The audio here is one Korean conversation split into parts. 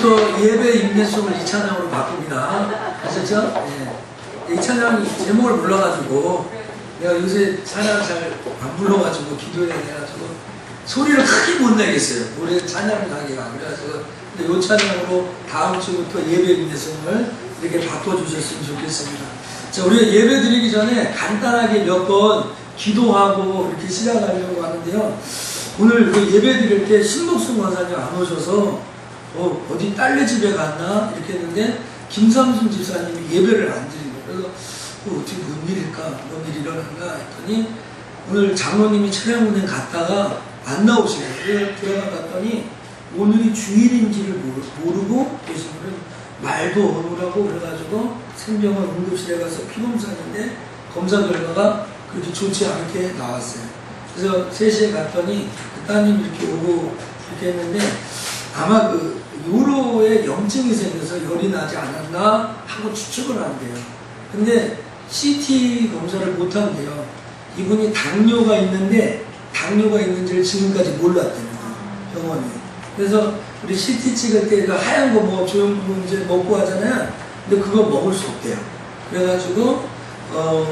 오늘부터 예배 임내송을 이 찬양으로 바꿉니다. 아셨죠? 예. 이 찬양이 제목을 몰라가지고 내가 요새 찬양 잘 안 불러가지고 기도해야 돼가지고 소리를 크게 못 내겠어요. 우리 찬양을 하기가. 그래서 근데 이 찬양으로 다음 주부터 예배 임내송을 이렇게 바꿔주셨으면 좋겠습니다. 자, 우리가 예배 드리기 전에 간단하게 몇 번 기도하고 이렇게 시작하려고 하는데요. 오늘 그 예배 드릴 때 신복순 권사님 안 오셔서 어디 딸네 집에 갔나 이렇게 했는데 김삼순 집사님이 예배를 안 드린 거예요. 그래서 어떻게 뭔 일일까, 뭔 일이 일어났나 했더니 오늘 장로님이 차량운행 갔다가 안 나오시네요. 그래서 들어가 봤더니 오늘이 주일인지를 모르고 계신 분은 말도 어눌하고 그래가지고 생병원 응급실에 가서 피검사했는데 검사 결과가 그렇게 좋지 않게 나왔어요. 그래서 3시에 갔더니 그 따님 이렇게 오고 이렇게 했는데 아마 그 요로에 염증이 생겨서 열이 나지 않았나 하고 추측을 한대요. 근데 CT 검사를 못 한대요. 이분이 당뇨가 있는데 당뇨가 있는지를 지금까지 몰랐대요. 병원에. 그래서 우리 CT 찍을 때 그 하얀 거 뭐 조영분 이제 먹고 하잖아요. 근데 그거 먹을 수 없대요. 그래가지고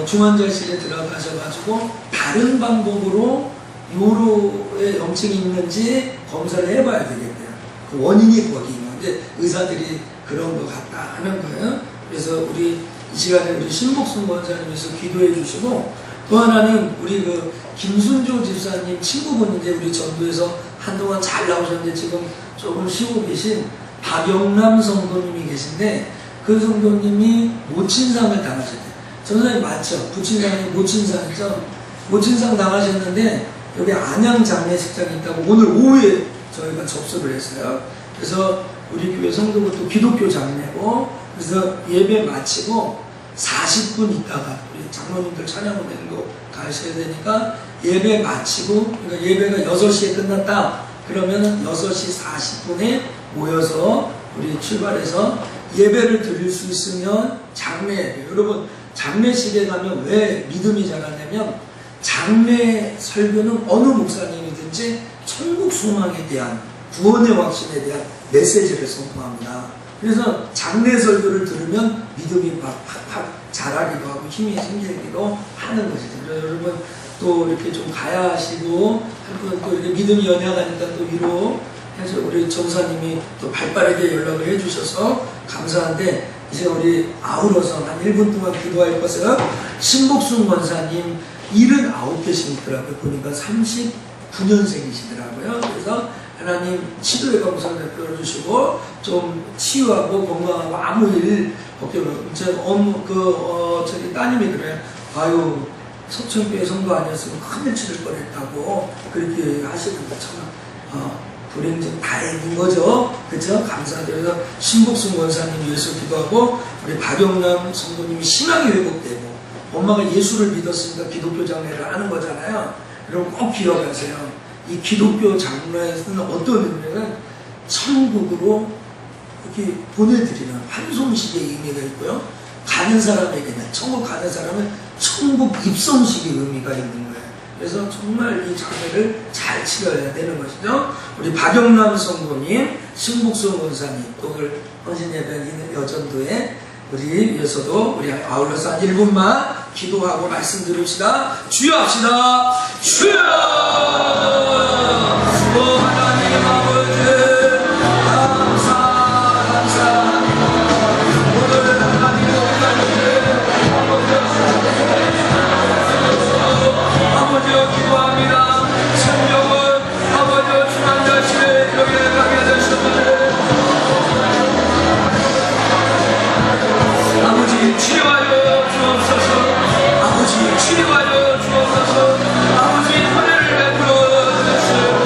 중환자실에 들어가셔가지고 다른 방법으로 요로에 염증이 있는지 검사를 해봐야 되겠대요. 그 원인이 거기는. 근데 의사들이 그런 거 같다 하는 거예요. 그래서 우리 이 시간에 우리 신복순 권사님께서 기도해 주시고, 또 하나는 우리 그 김순조 집사님 친구분인데 우리 전도에서 한동안 잘 나오셨는데 지금 조금 쉬고 계신 박영남 성도님이 계신데 그 성도님이 모친상을 당하셨대요. 전사님 맞죠? 부친상이 모친상이죠? 모친상 당하셨는데 여기 안양 장례식장이 있다고 오늘 오후에 저희가 접수를 했어요. 그래서 우리 교회 성도가 기독교 장례고, 그래서 예배 마치고 40분 있다가 우리 장로님들 찬양원에도 가셔야 되니까 예배 마치고, 그러니까 예배가 6시에 끝났다 그러면 6시 40분에 모여서 우리 출발해서 예배를 드릴 수 있으면 장례 예배. 여러분 장례식에 가면 왜 믿음이 자라냐면 장례 설교는 어느 목사님이든지 천국 소망에 대한 구원의 확신에 대한 메시지를 선포합니다. 그래서 장례 설교를 들으면 믿음이 팍팍 자라기도 하고 힘이 생기기도 하는 것이죠. 그래서 여러분 또 이렇게 좀 가야 하시고 한분 또 이렇게 믿음이 연약하니까 또 위로해서 우리 전사님이 또 발빠르게 연락을 해주셔서 감사한데, 이제 우리 아우러서 한 1분 동안 기도할 것은 신복순 권사님 79계시더라고요. 보니까 39년생이시더라고요. 그래서 하나님 치료의 감사를 베풀어 주시고 좀 치유하고 건강하고 아무 일 없게. 저기 따님이 그래요. 아유, 서천교회 성도 아니었으면 큰일 치를 뻔했다고 그렇게 하시는 것처럼 불행중 다행인 거죠. 그죠? 감사드려서 신복순 권사님 위해서 기도하고, 우리 박영남 성도님이 신앙이 회복되고 엄마가 예수를 믿었으니까 기독교 장례를 하는 거잖아요. 여러분 꼭 기억하세요. 이 기독교 장례는 어떤 의미냐면 천국으로 이렇게 보내드리는 환송식의 의미가 있고요. 가는 사람에게는, 천국 가는 사람은 천국 입성식의 의미가 있는 거예요. 그래서 정말 이 장례를 잘 치러야 되는 것이죠. 우리 박영남 성도님, 신복순 권사님, 또 헌신 예배인 여전도에 우리 위해서도 우리 아울러서 한 1분만 기도하고 말씀 들읍시다. 주여 합시다. 주여! 하나님 아버지 감사합니다. 오늘 하나님 아버지여 기도합니다. 성령은 아버지여 중환자실에 이렇게 가게 되셨는데 아버지 치료하여 주옵소서. 아버지 치료하여 주옵소서. 아버지 은혜를 베풀어 주시옵소서.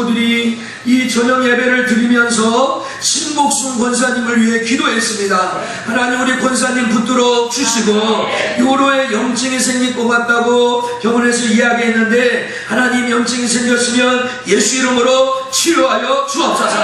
식구들이 이 저녁 예배를 드리면서 신복순 권사님을 위해 기도했습니다. 하나님, 우리 권사님 붙들어 주시고 요로에 염증이 생길 것 같다고 병원에서 이야기했는데, 하나님 염증이 생겼으면 예수 이름으로 치료하여 주옵소서.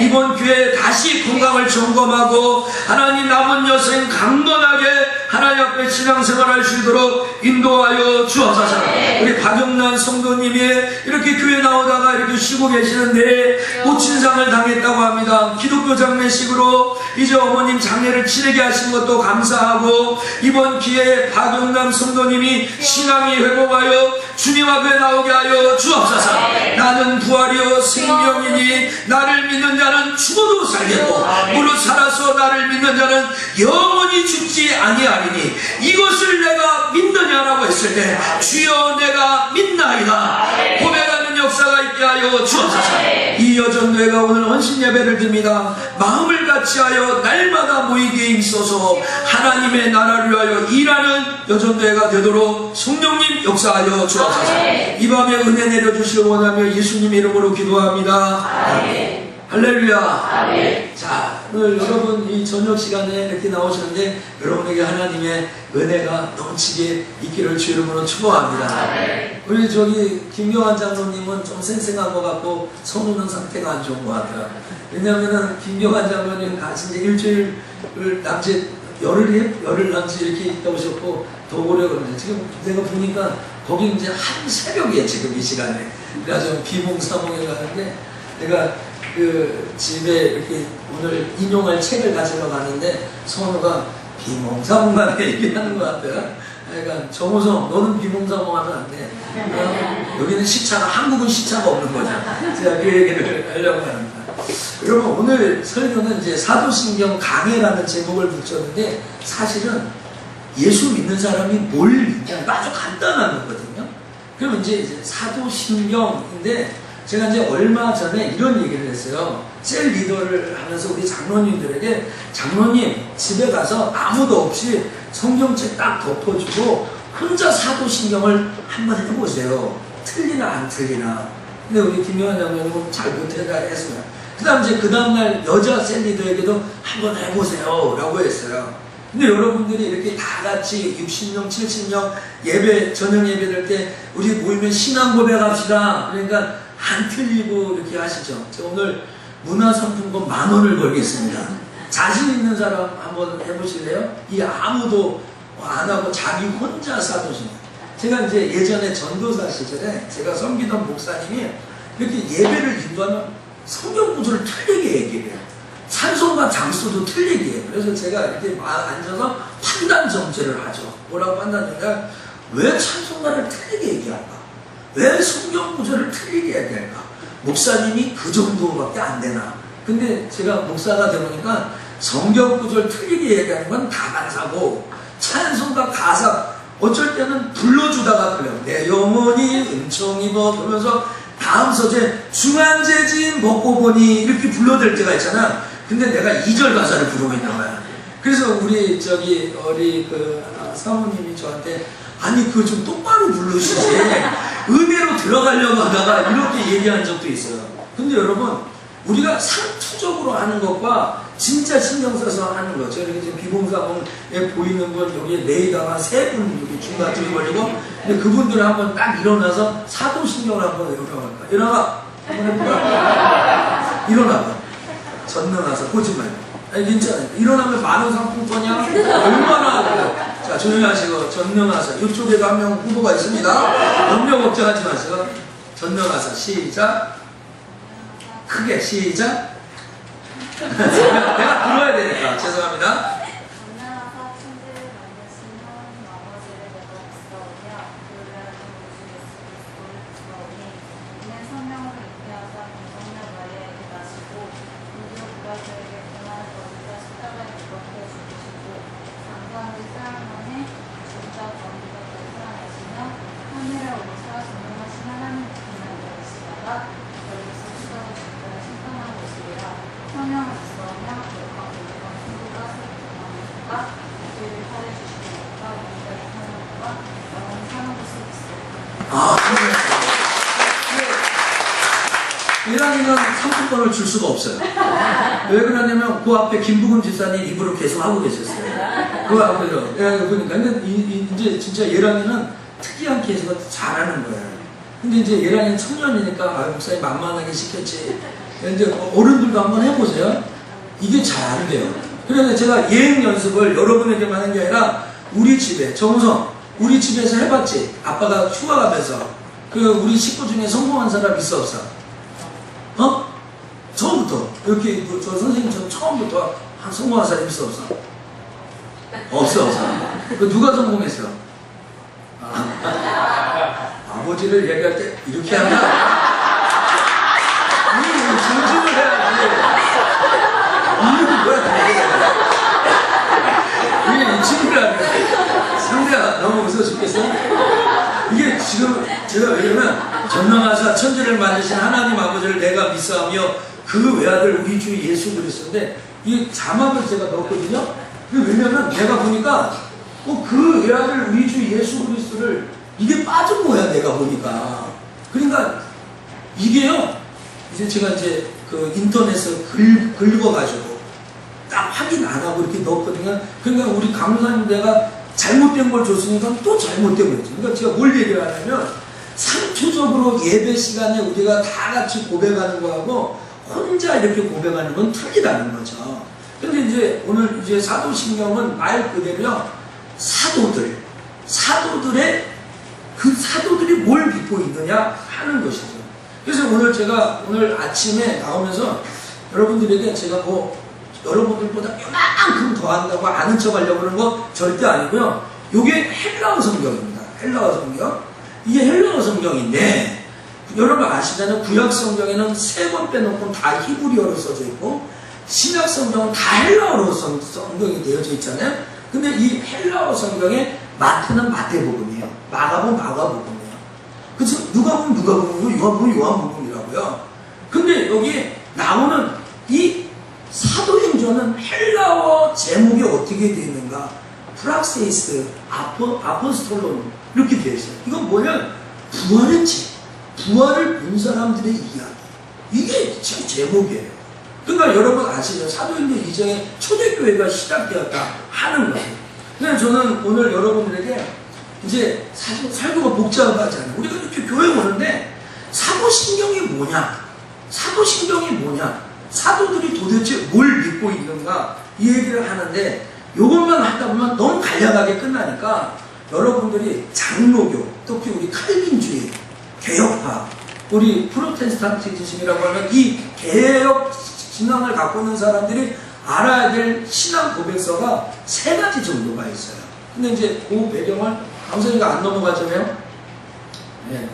이번 기회에 다시 건강을 점검하고 하나님 남은 여생 강건하게 하나님 앞에 신앙생활할 수 있도록 인도하여 주옵소서. 우리 박영란 성도님이 이렇게 교회 나오다가 이렇게 쉬고 계시는데 모친상을 당했다고 합니다. 기독교 장례식으로 이제 어머님 장례를 치르게 하신 것도 감사하고, 이번 기회에 박영남 성도님이 신앙이 회복하여 주님 앞에 나오게 하여 주옵소서. 나는 부활이요 생명이니 나를 믿는 자는 죽어도 살겠고 무릇 살아서 나를 믿는 자는 영원히 죽지 아니하리니 이것을 내가 믿느냐라고 했을 때, 주여 내가 믿나이다 고백하는 역사가 있게 하여 주옵소서. 이 여전도회가 오늘 헌신 예배를 드립니다. 마음을 같이하여 날마다 모이게 있어서 하나님의 나라를 위하여 일하는 여전도회가 되도록 성령님 역사하여 주옵소서. 이 밤에 은혜 내려주시기 원하며 예수님 이름으로 기도합니다. 아멘. 할렐루야. 아멘. 자, 오늘 여러분 이 저녁 시간에 이렇게 나오시는데 여러분에게 하나님의 은혜가 넘치게 있기를 주 이름으로 축복합니다. 아멘. 우리 저기 김경환 장로님은 좀 쌩쌩한 것 같고 선우는 상태가 안 좋은 것 같아요. 왜냐하면 김경환 장로님 가신 지 일주일 남짓 열흘 남짓 이렇게 있다 오셨고 더 오래 걸렸는데, 지금 내가 보니까 거기 이제 한 새벽이에요 지금 이 시간에. 그래가지고 비몽사몽에 가는데 내가 그 집에 이렇게 오늘 인용할 책을 가지러 가는데 선우가 비몽사몽만 얘기하는 것 같아요. 그러니까 정호성 너는 비몽사몽하면 안 돼. 여기는 시차가, 한국은 시차가 없는 거죠. 제가 그 얘기를 하려고 합니다. 여러분, 오늘 설교는 이제 사도신경 강해라는 제목을 붙였는데 사실은 예수 믿는 사람이 뭘 믿냐 아주 간단한 거거든요. 그럼 이제 사도신경인데 제가 이제 얼마 전에 이런 얘기를 했어요. 셀 리더를 하면서 우리 장로님들에게, 장로님 집에 가서 아무도 없이 성경책 딱 덮어주고 혼자 사도신경을 한번 해보세요. 틀리나 안 틀리나. 근데 우리 김영환 장로님은 잘 못해다 했어요. 그 다음 이제 그 다음날 여자 셀 리더에게도 한번 해보세요 라고 했어요. 근데 여러분들이 이렇게 다 같이 60명, 70명 예배, 저녁 예배 될 때 우리 모이면 신앙 고백합시다. 그러니까 안 틀리고 이렇게 하시죠. 제가 오늘 문화상품권 10,000원을 걸겠습니다. 자신 있는 사람 한번 해보실래요? 이 아무도 안 하고 자기 혼자 사도신경. 제가 이제 예전에 전도사 시절에 제가 섬기던 목사님이 이렇게 예배를 인도하면 성경 구절을 틀리게 얘기해요. 찬송과 장수도 틀리게 해요. 그래서 제가 이렇게 앉아서 판단 정죄를 하죠. 뭐라고 판단 정죄가, 왜 찬송가를 틀리게 얘기할까? 왜 성경 구절을 틀리게 얘기할까? 목사님이 그 정도밖에 안 되나? 근데 제가 목사가 되보니까 성경 구절 틀리게 얘기하는 건 다반사고, 찬송가 가사 어쩔 때는 불러주다가 그래요. 내 영혼이 은총 입어 그러면서 다음 서재 중한재진 벗고 보니 이렇게 불러댈 때가 있잖아. 근데 내가 2절 가사를 부르고 있는 거야. 그래서 우리 저기 그 사모님이 저한테, 아니 그거 좀 똑바로 부르시지, 은혜로 들어가려고 하다가 이렇게 얘기한 적도 있어요. 근데 여러분, 우리가 상투적으로 하는 것과 진짜 신경 써서 하는 거. 제가 이렇게 지금 비봉사봉에 보이는 분, 여기 레이더가 3분 여기 중간 들어버리고, 근데 그분들을 한번 딱 일어나서 사도신경을 한번 외우라고 할까? 일어나! 한번 해볼까? 일어나봐. 전능하사, 보지 말고. 아니, 괜찮아요. 일어나면 많은 상품권이야? 얼마나. 자, 조용히 하시고, 전능하사. 이쪽에도 한 명 후보가 있습니다. 염려 걱정하지 마시고. 전능하사. 시작. 크게 시작. 내가 들어야 되니까. 죄송합니다. 예랑이는 상품권을 줄 수가 없어요. 왜 그러냐면 그 앞에 김부금 집사님 입으로 계속 하고 계셨어요. 그 앞에서 보니까 근데 이제 진짜 예랑이는 특이한 케이스가 잘하는 거예요. 근데 이제 예랑이는 청년이니까 목사님 만만하게 시켰지. 이제 어른들도 한번 해보세요. 이게 잘 안 돼요. 그래서 제가 예행 연습을 여러분에게만 한 게 아니라 우리 집에 정우성 우리 집에서 해봤지. 아빠가 휴가 가면서 우리 식구 중에 성공한 사람 있어 없어? 어? 처음부터 이렇게 저 선생님처럼 처음부터 성공한 사람 있어 없어? 없어. 누가 성공했어? 아버지를 얘기할 때 이렇게 한다. 진심을 해야지. 이게 뭐야? 이게 이 친구라는 상대가 너무 웃어 죽겠어. 이게 지금 제가 왜냐면 전능하사 천지를 만드신 하나님 아버지를 내가 믿사하며 그 외아들 우리 주 예수 그리스도인데 이 자막을 제가 넣었거든요. 왜냐면 내가 보니까 그 외아들 우리 주 예수 그리스도를 이게 빠진 거야 내가 보니까. 그러니까 이게요 이제 제가 이제 그 인터넷에서 긁어가지고 딱 확인 안 하고 이렇게 넣었거든요. 그러니까 우리 강사님 내가 잘못된 걸 줬으니까 또 잘못된 거지. 그러니까 제가 뭘 얘기를 하냐면 상투적으로 예배 시간에 우리가 다 같이 고백하는 거하고 혼자 이렇게 고백하는 건 틀리다는 거죠. 근데 이제 오늘 이제 사도신경은 말 그대로 사도들의 그 사도들이 뭘 믿고 있느냐 하는 것이죠. 그래서 오늘 제가 오늘 아침에 나오면서 여러분들에게 제가 여러분들보다 요만큼 더 한다고 아는 척 하려고 하는 거 절대 아니고요. 이게 헬라어 성경입니다. 헬라어 성경. 이게 헬라어 성경인데 여러분 아시잖아요. 구약 성경에는 3번 빼놓고 다 히브리어로 써져 있고 신약 성경은 다 헬라어로 성경이 되어져 있잖아요. 근데 이 헬라어 성경에 마태는 마태복음이에요. 마가복음 마가복음이에요. 그래서 누가복음 누가복음이고 요한복음 요한복음이라고요. 근데 여기 나오는 이 사도행전은 헬라어 제목이 어떻게 되어 있는가? 프락세이스, 아포스톨론 이렇게 되어 있어요. 이건 뭐냐면 부활했지. 부활을 본 사람들의 이야기. 이게 지금 제목이에요. 그러니까 여러분 아시죠? 사도행전 이전에 초대교회가 시작되었다 하는 거예요. 그래서 저는 오늘 여러분들에게 이제 사실 설교가 복잡하잖아요. 우리가 이렇게 교회 오는데 사도신경이 뭐냐? 사도신경이 뭐냐? 사도들이 도대체 뭘 믿고 있는가? 이 얘기를 하는데 이것만 하다 보면 너무 간략하게 끝나니까 여러분들이 장로교, 특히 우리 칼빈주의, 개혁파, 우리 프로테스탄티즘이라고 하는 이 개혁 신앙을 갖고 있는 사람들이 알아야 될 신앙 고백서가 3가지 정도가 있어요. 근데 이제 그 배경을 강사님과 안 넘어가잖아요. 네.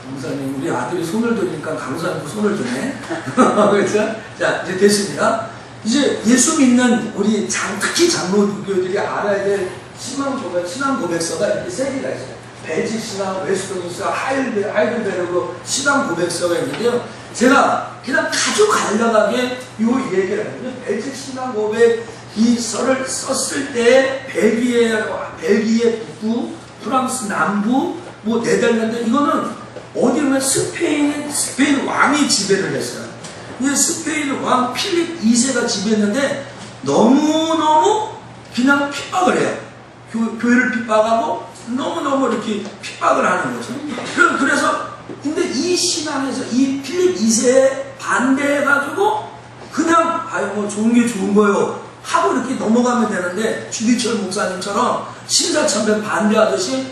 강사님, 우리 아들이 손을 드니까 강사님도 손을 드네. 그렇죠? 자, 이제 됐습니다. 이제 예수 믿는 우리 특히 장로교들이 알아야 될 신앙 고백서가 이렇게 3개가 있어요. 벨직 신앙, 웨스트민스터, 하이델베르그 신앙 고백서가 있는데요. 제가 그냥 아주 간략하게 이 얘기를 하거든요. 벨직 신앙 고백 이 설을 썼을 때 벨기에 북부, 프랑스 남부, 네덜란드 이거는 어디면 스페인 왕이 지배를 했어요. 근데 스페인 왕 필립 2세가 지배했는데 너무너무 그냥 핍박을 해요. 교회를 핍박하고 너무너무 이렇게 핍박을 하는 거죠. 그래서 근데 이 신앙에서 이 필립 2세에 반대해가지고 그냥 좋은 게 좋은 거요 하고 이렇게 넘어가면 되는데 주기철 목사님처럼 신사참배 반대하듯이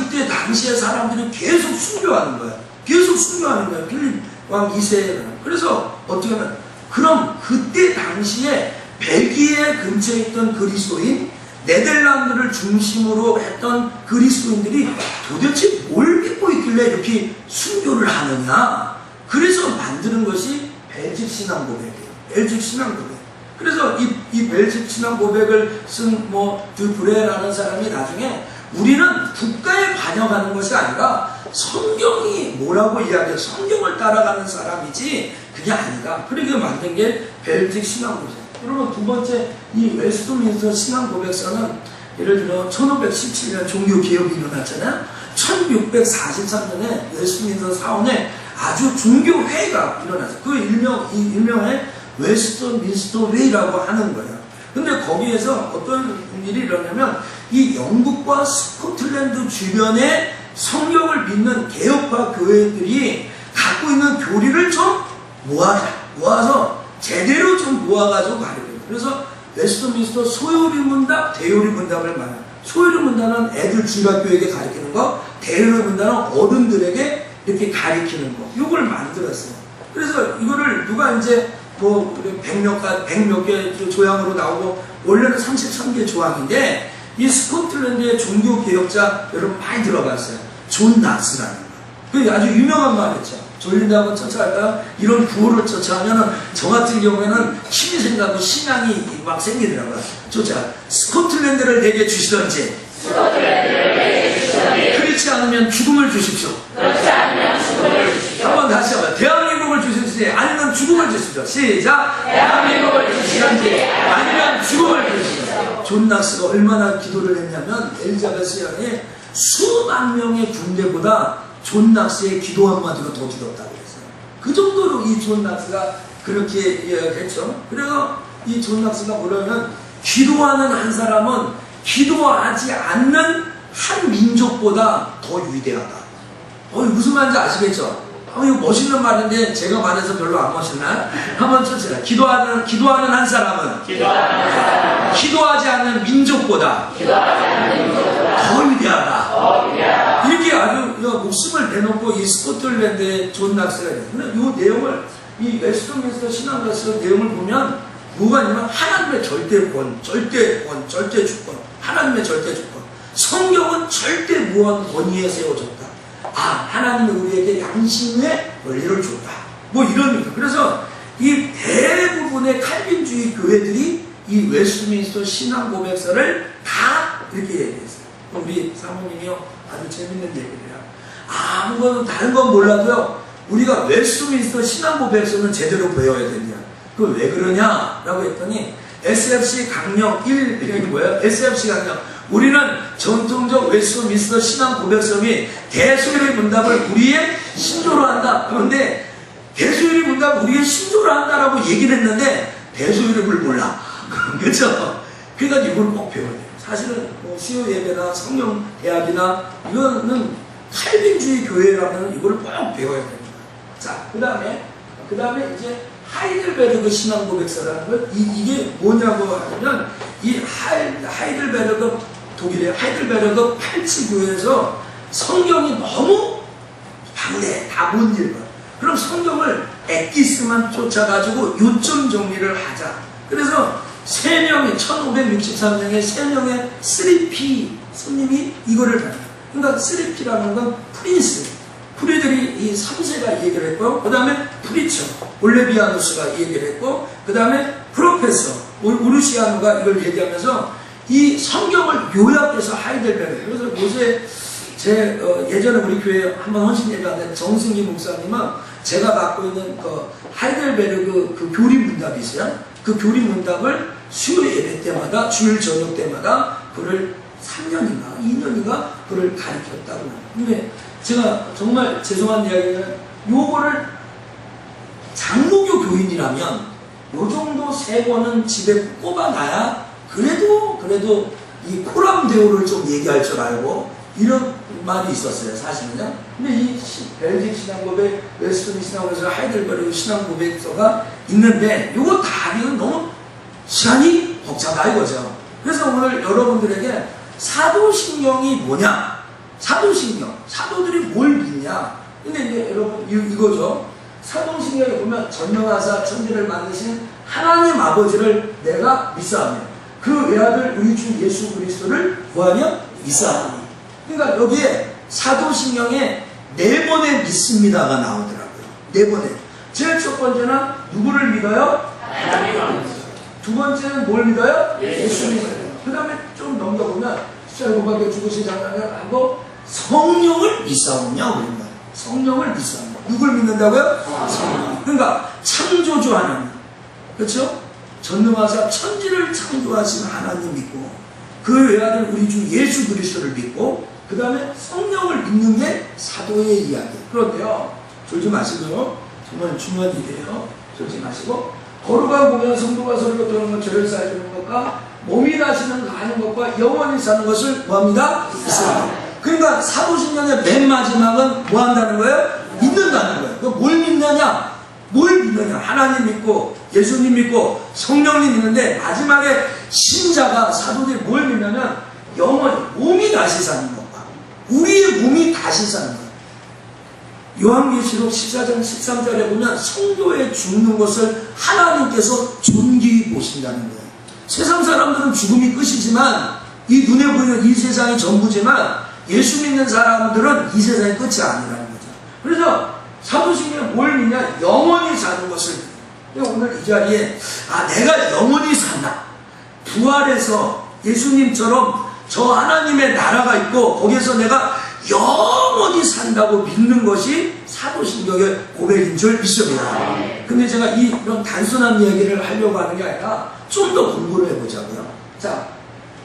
이때 당시에 사람들이 계속 순교하는 거예요. 필립 왕 2세는. 그래서 어떻게 하면 그럼 그때 당시에 벨기에 근처에 있던 그리스도인, 네덜란드를 중심으로 했던 그리스도인들이 도대체 뭘 믿고 있길래 이렇게 순교를 하느냐. 그래서 만드는 것이 벨직 신앙 고백이에요. 벨직 신앙 고백. 그래서 이 벨직 신앙 고백을 쓴 드브레라는 사람이 나중에 우리는 국가에 반영하는 것이 아니라 성경이 뭐라고 이야기해요. 성경을 따라가는 사람이지 그게 아니다. 그렇게 만든 게 벨직 신앙 고백. 여러분 두 번째 이 웨스트민스터 신앙 고백서는 예를 들어 1517년 종교 개혁이 일어났잖아요. 1643년에 웨스트민스터 사원에 아주 종교회의가 일어났어요. 그 일명의 웨스트민스터 회의라고 하는 거예요. 근데 거기에서 어떤 일이 일어나냐면 이 영국과 스코틀랜드 주변에 성경을 믿는 개혁파 교회들이 갖고 있는 교리를 좀 모아서 제대로 좀 모아가지고 가려고 해요. 그래서 웨스트민스터 소요리 문답, 대요리 문답을 말해요. 소요리 문답은 애들 중학교에게 가르치는 거, 대요리 문답은 어른들에게 이렇게 가르치는 거. 이걸 만들었어요. 그래서 이거를 누가 이제 뭐 100몇 개 조항으로 나오고 원래는 33개 조항인데 이 스코틀랜드의 종교개혁자 여러분 많이 들어봤어요. 존 낙스라는 거. 그 아주 유명한 말이죠. 졸린다고 쫓아갈까요? 이런 구호를 쫓아하면은 저 같은 경우에는 힘이 생기고 신앙이 막 생기더라고요. 스코틀랜드를 내게 주시던지 그렇지 않으면 죽음을 주십시오. 한번 다시 한번 대한민국을 주시든지 아니면 죽음을 주십시오. 시작. 대한민국을 주시든지 아니면 죽음을 주십시오. 존 낙스가 얼마나 기도를 했냐면 엘리자베스 여왕이 수만 명의 군대보다 존 낙스의 기도 한마디가 더 길었다고 했어요. 그 정도로 이 존 낙스가 그렇게 했죠. 그래서 이 존 낙스가 뭐냐면 기도하는 한 사람은 기도하지 않는 한 민족보다 더 위대하다. 무슨 말인지 아시겠죠? 이거 멋있는 말인데 제가 말해서 별로 안 멋있나? 한번 쳐주세요. 기도하는 한 사람은 기도하지 않는 민족보다 더 위대하다. 이렇게 아주 목숨을 내놓고 이 스코틀랜드의 존 낙스가 있어요. 근데 이 내용을 이 웨스트민스터 신학에서 내용을 보면 뭐가 있냐면 하나님의 절대권, 절대주권, 하나님의 절대주권. 성경은 절대 무한 권위에 세워졌다. 하나님이 우리에게 양심의 원리를 줬다. 뭐 이런. 그래서 이 대부분의 칼빈주의 교회들이 이 웨스트민스터 신앙 고백서를 다 이렇게 얘기했어요. 우리 사모님이요 아주 재밌는 얘기를 해요. 아무거나 다른 건 몰라도요 우리가 웨스트민스터 신앙 고백서는 제대로 배워야 된다. 그 왜 그러냐라고 했더니 SFC 강령 1이 뭐예요? SFC 강령. 우리는 전통적 웨스트민스터 신앙 고백서 및 대소율의 문답을 우리의 신조로 한다. 그런데 대소율의 문답을 우리의 신조로 한다라고 얘기를 했는데 대소율을 몰라. 그렇죠? 그러니까 이걸 꼭 배워야 돼요. 사실은 뭐 수요 예배나 성령 대학이나 이거는 칼빈주의 교회라면 이걸 꼭 배워야 됩니다. 자, 그 다음에 이제 하이델베르그 신앙 고백서라는 걸 이게 뭐냐고 하면 이 하이델베르그 독일의 하이델베르그 팔치교회에서 성경이 너무 방대 다 못 읽어. 그럼 성경을 엑기스만 쫓아가지고 요점 정리를 하자. 그래서 3명의 1563년에 3명의 3P 스님이 이거를 받아요. 그러니까 3P라는 건 프린스. 프리들이 이 3세가 이 얘기를 했고, 그 다음에 프리처, 올레비아누스가 이 얘기를 했고, 그 다음에 프로페서, 우르시아누가 이걸 얘기하면서 이 성경을 요약해서 하이델베르. 그래서 요새 예전에 우리 교회에 한번 헌신 예배하는데 정승기 목사님은 제가 갖고 있는 그 하이델베르그 그 교리 문답이 있어요. 그 교리 문답을 수요 예배 때마다, 주일 저녁 때마다 그를 3년인가 2년인가 그를 가르쳤다고 합니다. 근데 제가 정말 죄송한 이야기는 요거를 장로교 교인이라면 요 정도 세 권은 집에 꼽아놔야 그래도 이 코람 대오를 좀 얘기할 줄 알고 이런 말이 있었어요. 사실은요. 근데 이 벨직 신앙고백, 웨스트민 신앙고백서, 하이델베르그 신앙고백서가 있는데 요거 다 하기는 너무 시간이 벅차다 이거죠. 그래서 오늘 여러분들에게 사도신경이 뭐냐? 사도신경, 사도들이 뭘 믿냐? 근데 이제 여러분 이거죠. 사도신경에 보면 전능하사 천지를 만드신 하나님 아버지를 내가 믿사하며 그 외아들 우리 주 예수 그리스도를 구하며 믿사하니. 그러니까 여기에 사도신경에 4번의 믿습니다가 나오더라고요. 4번에. 제일 첫 번째는 누구를 믿어요? 하나님을. 두 번째는 뭘 믿어요? 예수 믿어요. 그 다음에 좀 넘겨보면 십자고밖에 죽으신 장난을 하고 성령을 믿사오냐 그런다. 성령을 믿사오냐. 누굴 믿는다고요? 성령. 그러니까 창조주 하나님. 그렇죠? 전능하사 천지를 창조하신 하나님 믿고 그 외아들 우리 주 예수 그리스도를 믿고 그 다음에 성령을 믿는 게 사도의 이야기. 그런데요 졸지 마시고요. 정말 중요한 일이에요. 졸지 마시고 거룩한 공연 성도가 서로 도는 것, 죄를 쌓여주는 것과 몸이 다시는 가는 것과 영원히 사는 것을 뭐합니다? 있습니다. 그러니까 사도신경의 맨 마지막은 뭐 한다는 거예요? 믿는다는 거예요. 그럼 뭘 믿느냐? 뭘 믿느냐? 하나님 믿고 예수님 믿고 성령님 믿는데 마지막에 신자가 사도들이 뭘 믿냐면 영원히 몸이 다시 사는 것과 우리의 몸이 다시 사는 것. 요한계시록 14장 13절에 보면 성도의 죽는 것을 하나님께서 존귀히 보신다는 거예요. 세상 사람들은 죽음이 끝이지만 이 눈에 보이는 이 세상이 전부지만 예수 믿는 사람들은 이 세상이 끝이 아니라는 거죠. 그래서 사도신경에 뭘 믿냐? 영원히 사는 것을. 오늘 이 자리에 내가 영원히 산다. 부활해서 예수님처럼 저 하나님의 나라가 있고 거기에서 내가 영원히 산다고 믿는 것이 사도신경의 고백인 줄 믿습니다. 근데 제가 이런 단순한 얘기를 하려고 하는 게 아니라 좀 더 공부를 해보자고요. 자,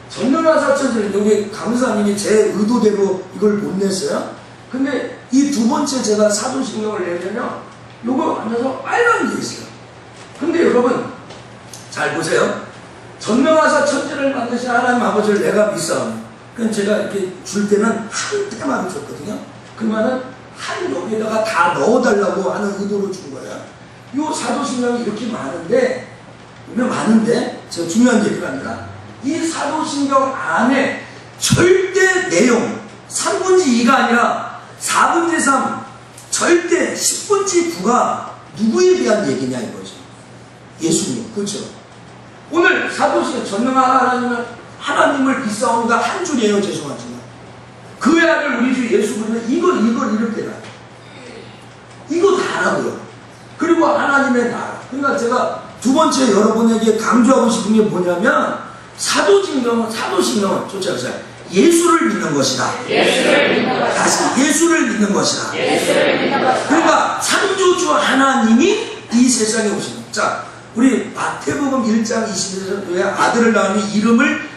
전능하사천절 여기 강사님이 제 의도대로 이걸 못 냈어요. 근데 이 두 번째 제가 사도신경을 내면요, 요거 앉아서 빨간 게 있어요. 근데 여러분 잘 보세요. 전능하사천절을 만드신 하나님 아버지를 내가 믿사오니. 그럼 제가 이렇게 줄 때는 한 테마를 줬거든요. 그러면은 한 여기에다가 다 넣어달라고 하는 의도로 준 거예요. 요 사도신경이 이렇게 많은데, 제가 중요한 얘기가 아니라 이 사도신경 안에 절대 내용 3분의 2가 아니라 4분의 3 절대 10분의 9가 누구에 대한 얘기냐 이거죠. 예수님. 그렇죠. 오늘 사도신경 전능한 하나님을 믿사오니가 한 줄이에요. 죄송하지만 그의 아들 우리 주 예수 그리스도 이걸 이렇게 나 이거 다라고요. 그리고 하나님의 나라. 그러니까 제가 두 번째 여러분에게 강조하고 싶은 게 뭐냐면 사도신경은 쫓아보세요. 예수를 믿는 것이다. 다시 예수를 믿는 것이다. 그러니까 창조주 하나님이 이 세상에 오신 것. 자, 우리 마태복음 1장 21절에 아들을 낳으니 이름을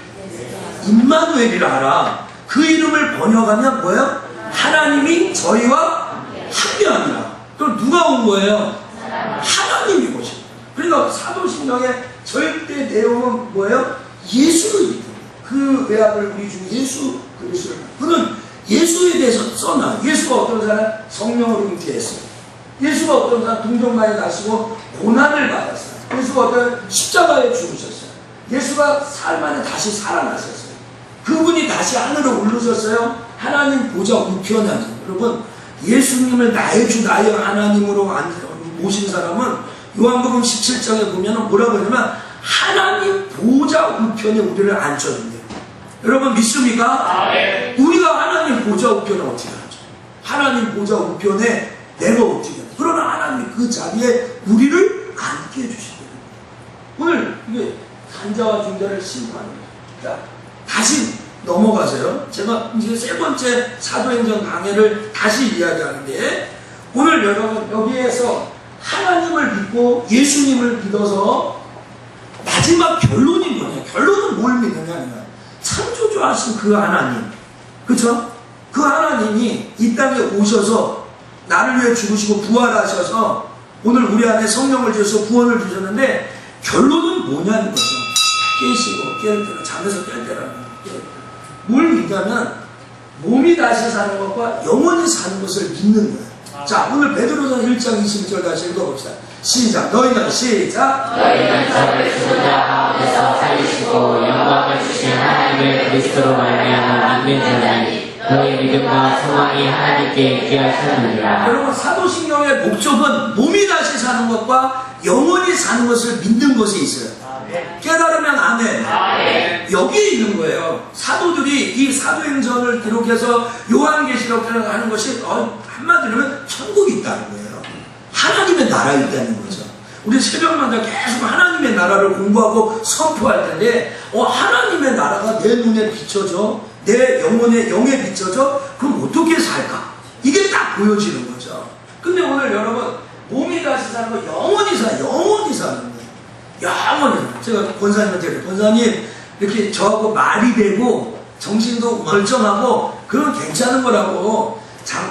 임마누엘이라 하라. 그 이름을 번역하면 뭐예요? 하나님이 저희와 함께합니다. 그럼 누가 온 거예요? 하나님이 오신 거예요. 그러니까 사도신경의 절대 내용은 뭐예요? 예수를 믿는 거예요. 그 외아들 우리 주 예수 그리스도를. 그는 예수에 대해서 써놔. 예수가 어떤 사람? 성령으로 잉태했어요. 예수가 어떤 사람? 동정마에 나시고 고난을 받았어요. 예수가 어떤 십자가에 죽으셨어요. 예수가 사흘 만에 다시 살아나셨어요. 그분이 다시 하늘로 올르셨어요. 하나님 보좌 우편에 앉아요. 여러분, 예수님을 나의 주 나의 하나님으로 모신 사람은 요한복음 17장에 보면 뭐라고 하냐면 하나님 보좌 우편에 우리를 앉혀준대요. 여러분 믿습니까? 우리가 하나님 보좌 우편에 어떻게 앉죠? 하나님 보좌 우편에 내가 어떻게 앉죠? 그러나 하나님 그 자리에 우리를 앉게 해주시거든요. 오늘 이게 산자와 중자를 신고하는 거예요. 자, 다시 넘어가세요. 제가 이제 세 번째 사도행전 강해를 다시 이야기하는데, 오늘 여러분 여기에서 하나님을 믿고 예수님을 믿어서 마지막 결론이 뭐냐? 결론은 뭘 믿느냐? 창조주 하신 그 하나님, 그쵸? 그 하나님이 이 땅에 오셔서 나를 위해 죽으시고 부활하셔서 오늘 우리 안에 성령을 주셔서 구원을 주셨는데, 결론은 뭐냐는 거죠. 깨시고 깨을 때나 잠에서 깰 때라는 거예요. 뭘 믿냐면 몸이 다시 사는 것과 영원히 사는 것을 믿는 거예요. 자, 오늘 베드로전 1장 20절 다시 읽어봅시다. 시작. 너희는 시작. 너희는 저를 죽은 자 가운데서 살리시고 영광을 주신 하나님을 그리스도로 말미암아 믿는 자라니 너희 믿음과 소망이 하나님께 귀하셨느니라. 여러분, 사도신경의 목적은 몸이 다시 사는 것과 영원히 사는 것을 믿는 것에 있어요. 깨달으면 아멘. 여기에 있는 거예요. 사도들이 이 사도행전을 기록해서 요한계시록을 하는 것이 한마디로 하면 천국이 있다는 거예요. 하나님의 나라에 있다는 거죠. 우리 새벽마다 계속 하나님의 나라를 공부하고 선포할 텐데 하나님의 나라가 내 눈에 비춰져, 내 영에 비춰져. 그럼 어떻게 살까? 이게 딱 보여지는 거죠. 근데 오늘 여러분, 몸이 다시 사는 거 영원히 사는 거예요. 영원히. 제가 권사님한테 그래요. 권사님, 이렇게 저하고 말이 되고 정신도 멀쩡하고 그건 괜찮은 거라고.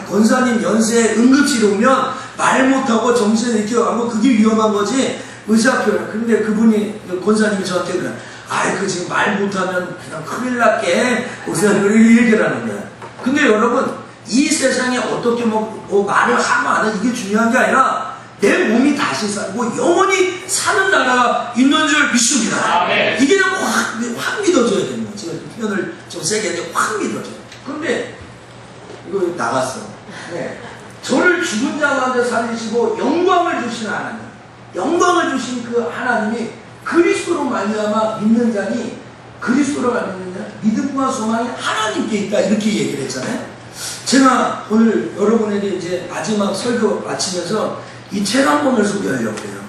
권사님 연세에 응급실에 오면 말 못하고 정신을 잃혀가고 그게 위험한 거지. 의사표현. 근데 그분이, 권사님이 저한테 그래. 아이, 그 지금 말 못하면 그냥 큰일 났게. 목사님이 얘기를 하는 거야. 근데 여러분, 이 세상에 어떻게 말을 하고 안 하고 이게 중요한 게 아니라 내 몸이 다시 살고 영원히 사는 나라가 있는 줄 믿습니다. 이게 확 믿어져야 되는 거야. 제가 표현을 좀 세게 했는데 확 믿어져요. 근데 이거 나갔어. 네. 저를 죽은 자 가운데 살리시고 영광을 주신 하나님, 영광을 주신 그 하나님이 그리스도로 말미암아 믿는 자니, 그리스도로 말미암는 자 믿음과 소망이 하나님께 있다, 이렇게 얘기를 했잖아요. 제가 오늘 여러분에게 이제 마지막 설교 마치면서 이 책 한 권을 소개하려고 해요.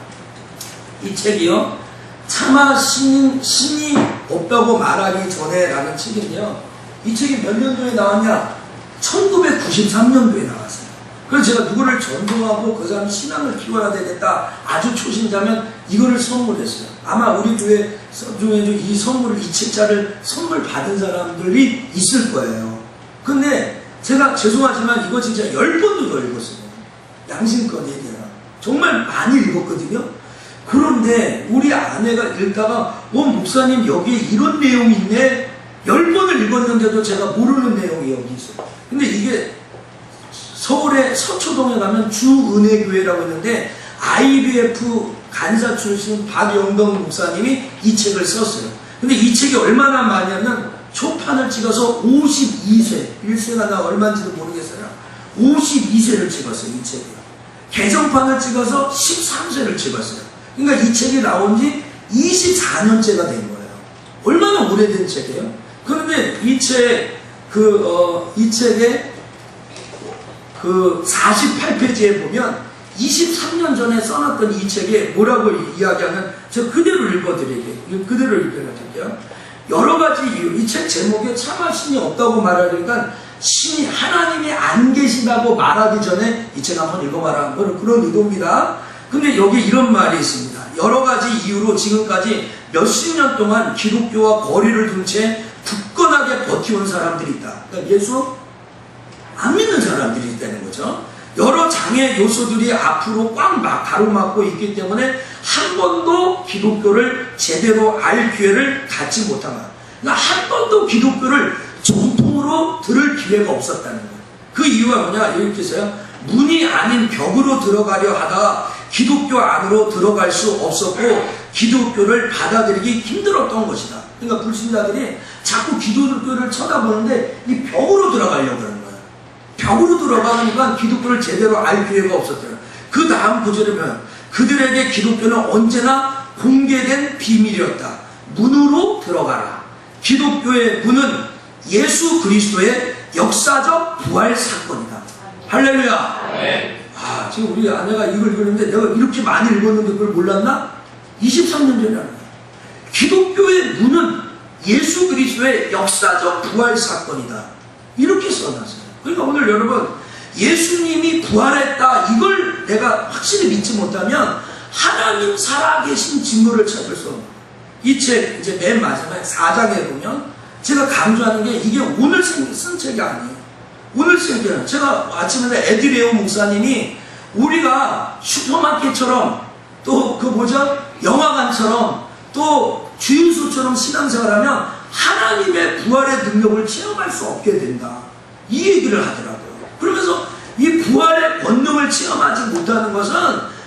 이 책이요, 차마 신이 없다고 말하기 전에 라는 책인데요. 이 책이 몇 년도에 나왔냐? 1993년도에 나왔어요. 그래서 제가 누구를 전도하고 그 사람 신앙을 키워야 되겠다, 아주 초신자면 이거를 선물했어요. 아마 우리 교회 중에도 이 선물을, 이 책자를 선물 받은 사람들이 있을 거예요. 근데 제가 죄송하지만 이거 진짜 10번도 더 읽었어요. 양심껏 얘기해라. 정말 많이 읽었거든요. 그런데 우리 아내가 읽다가 목사님 여기에 이런 내용이 있네, 10번을 읽었는데도 제가 모르는 내용이 여기 있어요. 근데 이게 서울의 서초동에 가면 주은혜교회라고 있는데 IBF 간사 출신 박영덕 목사님이 이 책을 썼어요. 근데 이 책이 얼마나 많냐면 초판을 찍어서 52세, 1세가 나 얼마인지도 모르겠어요. 52세를 찍었어요, 이 책이. 개정판을 찍어서 13세를 찍었어요. 그러니까 이 책이 나온 지 24년째가 된 거예요. 얼마나 오래된 책이에요? 그런데 이 책, 이 책의 48페이지에 보면 23년 전에 써놨던 이 책에 뭐라고 이야기하면, 제가 그대로 읽어드릴게요. 여러 가지 이유, 이 책 제목에 차마 신이 없다고 말하니까 신이, 하나님이 안 계시다고 말하기 전에 이 책 한번 읽어봐라, 그런 의도입니다. 근데 여기 이런 말이 있습니다. 여러 가지 이유로 지금까지 몇십 년 동안 기독교와 거리를 둔 채 굳건하게 버티온 사람들이 있다. 그러니까 예수 안 믿는 사람들이 있다는 거죠. 여러 장애 요소들이 앞으로 꽉 가로막고 있기 때문에 한 번도 기독교를 제대로 알 기회를 갖지 못한 거야. 그러니까 한 번도 기독교를 정통으로 들을 기회가 없었다는 거예요. 그 이유가 뭐냐? 이렇게 써요. 문이 아닌 벽으로 들어가려 하다가 기독교 안으로 들어갈 수 없었고 기독교를 받아들이기 힘들었던 것이다. 그러니까 불신자들이 자꾸 기독교를 쳐다보는데 이 벽으로 들어가려고 하는 거예요. 벽으로 들어가니까 기독교를 제대로 알 기회가 없었대요. 그 다음 구절에 보면 그들에게 기독교는 언제나 공개된 비밀이었다. 문으로 들어가라. 기독교의 문은 예수 그리스도의 역사적 부활 사건이다. 할렐루야. 네. 지금 우리 아내가 이걸 읽었는데 내가 이렇게 많이 읽었는데 그걸 몰랐나? 23년 전에 하는 거야. 기독교의 문은 예수 그리스도의 역사적 부활 사건이다. 이렇게 써놨어요. 그러니까 오늘 여러분, 예수님이 부활했다, 이걸 내가 확실히 믿지 못하면 하나님 살아계신 증거를 찾을 수 없는, 이 책 이제 맨 마지막에 4장에 보면 제가 강조하는 게 이게 오늘 쓴 책이 아니에요. 오늘 쓴 게, 제가 아침에 에드레오 목사님이 우리가 슈퍼마켓처럼 또 영화관처럼 또 주유소처럼 신앙생활하면 하나님의 부활의 능력을 체험할 수 없게 된다, 이 얘기를 하더라고요. 그러면서 이 부활의 권능을 체험하지 못하는 것은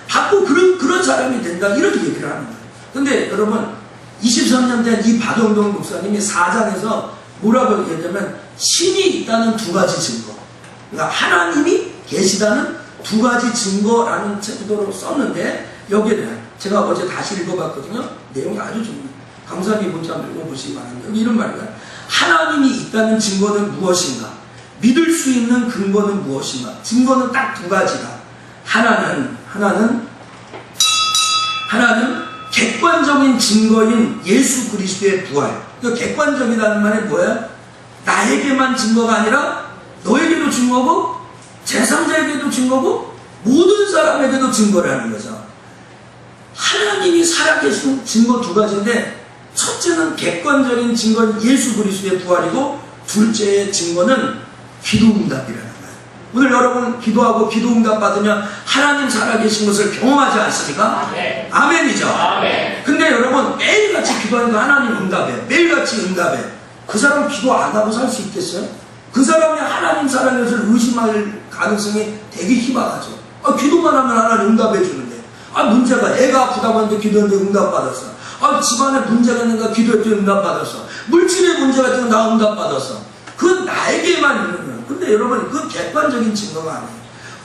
자꾸 그런 사람이 된다, 이렇게 얘기를 하는 거예요. 근데 여러분, 23년 된 이 박영동 목사님이 4장에서 뭐라고 얘기하냐면 신이 있다는 두 가지 증거, 그러니까 하나님이 계시다는 두 가지 증거라는 책으로 썼는데, 여기에 제가 어제 다시 읽어봤거든요. 내용이 아주 좀 강사님 문자 한번 읽어보시기 바랍니다. 여기 이런 말이에요. 하나님이 있다는 증거는 무엇인가? 믿을 수 있는 근거는 무엇인가? 증거는 딱 두 가지다. 하나는 객관적인 증거인 예수 그리스도의 부활. 그러니까 객관적이라는 말이 뭐야? 나에게만 증거가 아니라 너에게도 증거고 제3자에게도 증거고 모든 사람에게도 증거라는 거죠. 하나님이 살아계신 증거 두 가지인데, 첫째는 객관적인 증거인 예수 그리스도의 부활이고 둘째의 증거는 기도응답이라는 거예요. 오늘 여러분 기도하고 기도 응답 받으면 하나님 살아계신 것을 경험하지 않습니까? 아멘. 아멘이죠. 아멘. 근데 여러분 매일같이 기도하니까 하나님 응답해. 매일같이 응답해. 그 사람 기도 안 하고 살 수 있겠어요? 그 사람이 하나님 살아계신 것을 의심할 가능성이 되게 희박하죠. 기도만 하면 하나님 응답해 주는데, 문제가 애가 아프다고 하는데 기도했는데 응답 받았어. 집안에 문제가 있는가 기도했더니 응답 받았어. 물질에 문제가 있는데 나 응답 받았어. 그건 나에게만 있는 거예요. 근데 여러분 그 객관적인 증거가 아니에요.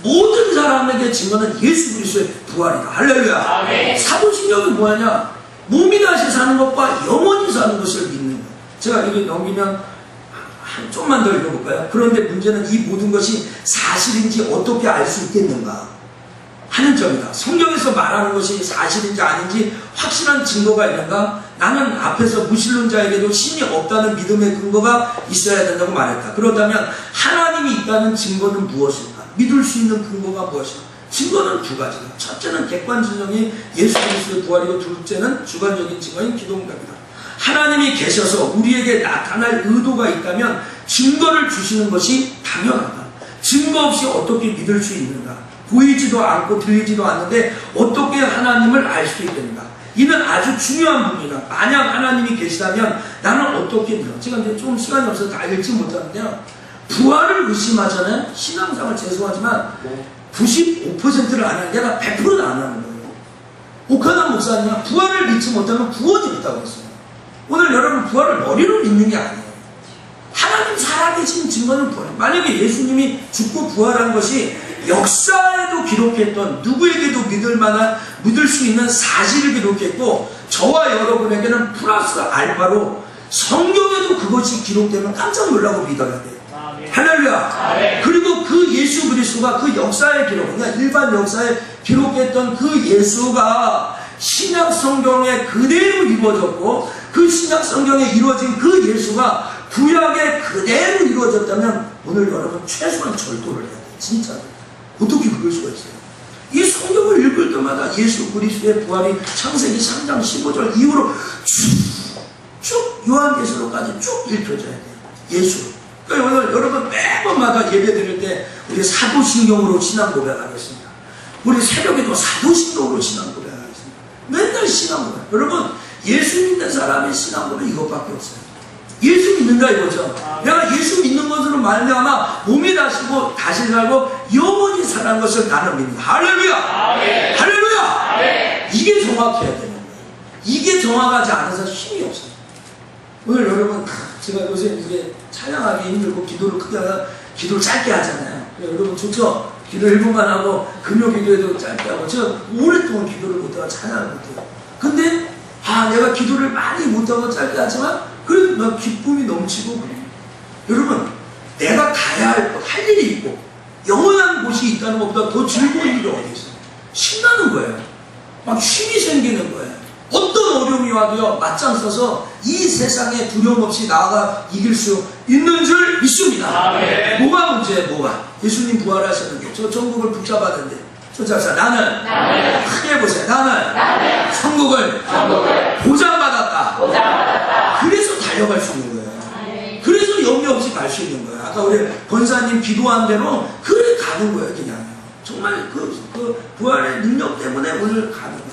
모든 사람에게 증거는 예수 그리스도의 부활이다. 할렐루야. 아멘. 사도신경이 뭐냐? 몸이 다시 사는 것과 영원히 사는 것을 믿는 거예요. 제가 여기 넘기면 좀만 더 읽어볼까요? 그런데 문제는 이 모든 것이 사실인지 어떻게 알 수 있겠는가 하는 점이다. 성경에서 말하는 것이 사실인지 아닌지 확실한 증거가 있는가? 나는 앞에서 무신론자에게도 신이 없다는 믿음의 근거가 있어야 된다고 말했다. 그렇다면 하나님이 있다는 증거는 무엇일까? 믿을 수 있는 근거가 무엇일까? 증거는 두 가지다. 첫째는 객관적인 예수 그리스도의 부활이고, 둘째는 주관적인 증거인 기도응답이다. 하나님이 계셔서 우리에게 나타날 의도가 있다면 증거를 주시는 것이 당연하다. 증거 없이 어떻게 믿을 수 있는가? 보이지도 않고 들리지도 않는데 어떻게 하나님을 알 수 있겠는가? 이는 아주 중요한 부분이다. 만약 하나님이 계시다면 나는 어떻게 믿어? 제가 이제 좀 시간이 없어서 다 읽지 못하는데요. 부활을 의심하잖아요. 신앙생활 죄송하지만 95%를 안 하는 게 아니라 100%는 안 하는 거예요. 오카나 목사님은 부활을 믿지 못하면 구원이 없다고 했어요. 오늘 여러분 부활을 머리로 믿는 게 아니에요. 하나님 살아계신 증거는 부활. 만약에 예수님이 죽고 부활한 것이 역사에도 기록했던, 누구에게도 믿을 수 있는 사실을 기록했고, 저와 여러분에게는 플러스 알파로 성경에도 그것이 기록되면 깜짝 놀라고 믿어야 돼요. 할렐루야. 그리고 그 예수 그리스도가 그 역사에 기록, 그러니까 일반 역사에 기록했던 그 예수가 신약 성경에 그대로 이루어졌고, 그 신약 성경에 이루어진 그 예수가 구약에 그대로 이루어졌다면 오늘 여러분 최소한 절도를 해야 돼요. 진짜. 어떻게 그럴 수가 있어요? 이 성경을 읽을 때마다 예수 그리스도의 부활이 창세기 3장 15절 이후로 쭉 요한계시록까지 쭉 읽혀져야 돼요. 예수. 그러니까 오늘 여러분 매번마다 예배 드릴 때 우리 사도신경으로 신앙 고백하겠습니다. 우리 새벽에도 사도신경으로 신앙 고백하겠습니다. 맨날 신앙 고백. 여러분 예수 믿는 사람의 신앙 고백 이것밖에 없어요. 예수 믿는다 이거죠. 내가 예수 믿는 것으로 말미암아 몸이 다시고 다시 살고 영원히 사는 것을 나는 믿는다. 할렐루야. 아멘. 할렐루야. 아멘. 이게 정확해야 되는 거예요. 이게 정확하지 않아서 힘이 없어요. 오늘 여러분 제가 요새 이게 찬양하기 힘들고 기도를 크게 하다 기도를 짧게 하잖아요. 여러분 좋죠? 기도 1분만 하고 금요 기도에도 짧게 하고 제가 오랫동안 기도를 못하고 찬양을 못해요. 근데 내가 기도를 많이 못하고 짧게 하지만 그래도 막 기쁨이 넘치고 그래요. 여러분 내가 가야 할 일이 있고 영원한 곳이 있다는 것보다 더 즐거운 일이 어디 있어요? 신나는 거예요. 막 힘이 생기는 거예요. 어떤 어려움이 와도요 맞짱 서서 이 세상에 두려움 없이 나아가 이길 수 있는 줄 믿습니다. 아멘. 뭐가 문제예요? 뭐가? 예수님 부활하셨는데 저 천국을 붙잡았는데 저자사 나는 크게 보세요. 나는 천국을 보장받았다. 그래서 달려갈 수 있는 거예요. 그래서 염려 없이 갈 수 있는 거예요. 아까 우리 권사님 기도한 대로 그래 가는 거예요. 그냥 정말 그 부활의 능력 때문에 오늘 가는 거예요.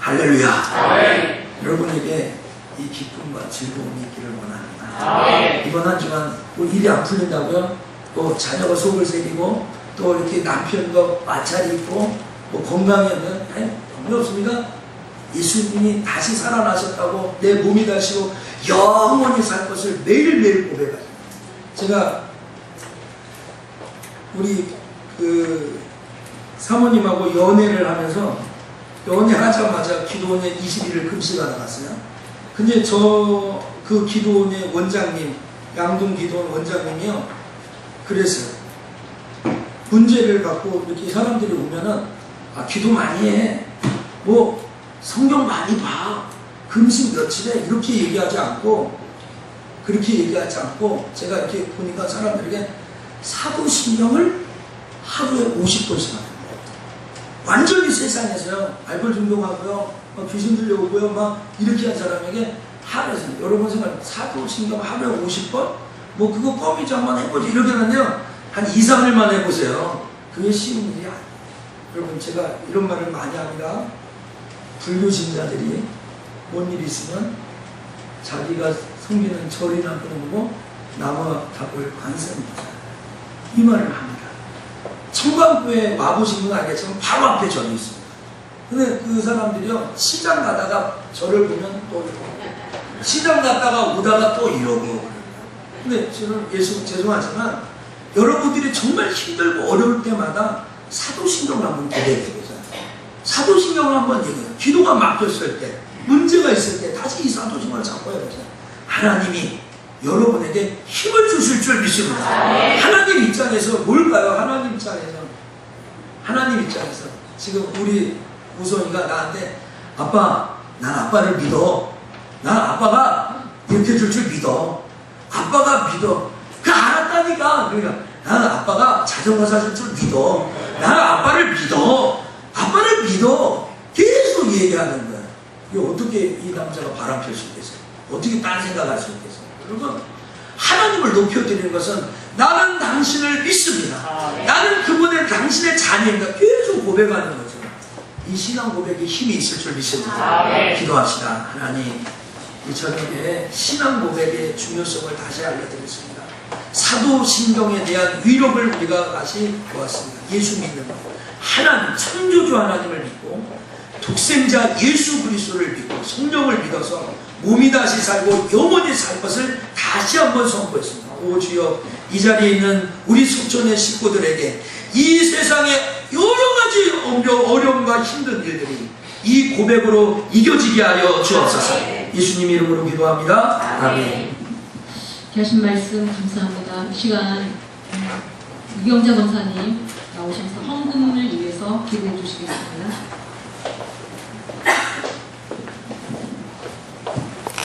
할렐루야. 여러분에게 이 기쁨과 즐거움이 있기를 원합니다. 이번 한 주간 뭐 일이 안 풀린다고요? 또 자녀가 속을 새기고 또 이렇게 남편과 마찰이 있고 뭐 건강이 없는 전혀 없습니다. 예수님이 다시 살아나셨다고 내 몸이 다시고 영원히 살 것을 매일매일 고백합니다. 제가 우리 그 사모님하고 연애를 하면서 연애하자마자 기도원에 20일을 금식하러 갔어요. 근데 그 기도원의 원장님, 양동 기도원 원장님이요. 그랬어요. 문제를 갖고 이렇게 사람들이 오면은 기도 많이 해. 뭐 성경 많이 봐. 금식 며칠에 이렇게 얘기하지 않고 그렇게 얘기하지 않고 제가 이렇게 보니까 사람들에게 사도신경을 하루에 50번씩 하는 거예요. 완전히 세상에서요 알벌 존경하고요 귀신 들려오고요 막 이렇게 한 사람에게 하루에서 여러분 생각 사도신경 하루에 50번? 뭐 그거 껌이죠 한번 해보지 이렇게 하는데요 한 2, 3일만 해보세요. 그게 쉬운 일이 아니에요. 여러분, 제가 이런 말을 많이 합니다. 불교 신자들이 뭔 일이 있으면 자기가 섬기는 절이나 끊어보고 나무 답을 관세합니다. 이 말을 합니다. 청광교회 와보신 분 알겠지만 바로 앞에 절이 있습니다. 근데 그 사람들이요, 시장 가다가 절을 보면 또 이러고, 시장 갔다가 오다가 또 이러고. 근데 저는 죄송하지만 여러분들이 정말 힘들고 어려울 때마다 사도신경을 한번 기대해 보세요. 사도신경을 한번 얘기해요. 기도가 막혔을 때, 문제가 있을 때 다시 이 사도신경을 잡고 해보세요. 하나님이 여러분에게 힘을 주실 줄 믿습니다. 하나님 입장에서 뭘까요? 하나님 입장에서 지금 우리 우선이가 나한테 아빠, 난 아빠를 믿어. 난 아빠가 이렇게 줄 줄 믿어. 아빠가 믿어. 그 알았다니까. 그러니까 나는 아빠가 자전거 사줄 줄 믿어. 나는 아빠를 믿어. 아빠를 믿어. 계속 얘기하는 거야. 이게 어떻게 이 남자가 바람필 수 있겠어요? 어떻게 딴 생각할 수 있겠어요? 여러분, 하나님을 높여드리는 것은 나는 당신을 믿습니다. 나는 그분의 당신의 자녀입니다. 계속 고백하는 거죠. 이 신앙 고백에 힘이 있을 줄 믿습니다. 기도합시다. 하나님, 이 저녁에 신앙 고백의 중요성을 다시 알려드리겠습니다. 사도신경에 대한 위력을 우리가 다시 보았습니다. 예수 믿는 것, 하나님, 창조주 하나님을 믿고 독생자 예수 그리스도를 믿고 성령을 믿어서 몸이 다시 살고 영원히 살 것을 다시 한번 선포했습니다. 오 주여, 이 자리에 있는 우리 속전의 식구들에게 이 세상의 여러 가지 어려움과 힘든 일들이 이 고백으로 이겨지게 하여 주옵소서. 예수님 이름으로 기도합니다. 아멘. 하신 말씀 감사합니다. 이 시간 유경자 권사님 나오셔서 헌금을 위해서 기도해 주시겠습니다.